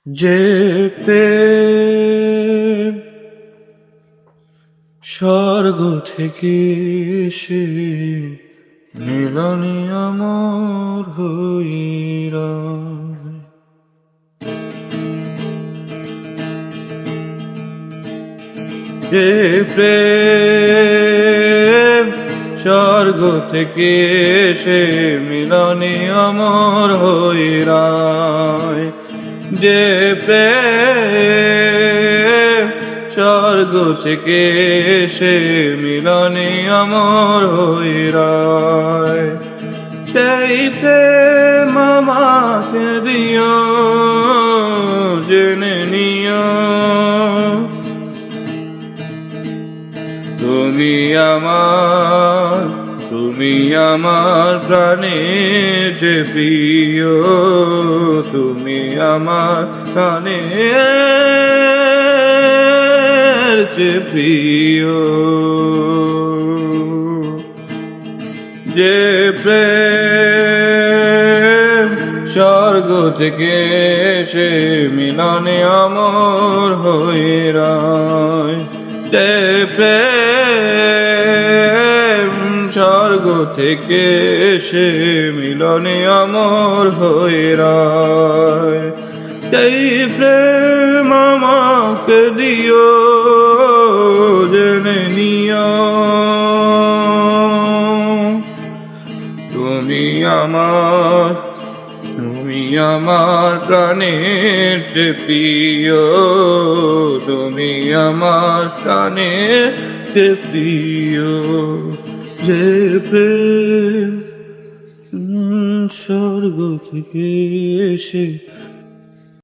যে প্রেম স্বর্গ থেকে এসে মিলনে আমার হইরা, যে প্রেম স্বর্গ থেকে এসে মিলনে আমার হইরা, যে প্রেম স্বর্গ থেকে এসে মিলনে আমার হইরা, সেই প্রেম আমাকে দিও, জেনে নিও তুমি আমার প্রাণের যে প্রিয়, তুমি আমার প্রাণের যে প্রিয়, যে প্রেম স্বর্গ থেকে এসে মিলনে আমার হইরা, যে প্রেম স্বর্গ থেকে এসে মিলনে আমার হইরা, সেই প্রেম আমাকে দিও, জেনে নিও তুমি আমার প্রাণের প্রিয়, তুমি আমার প্রাণের প্রিয়, যে প্রেম স্বর্গ থেকে এসে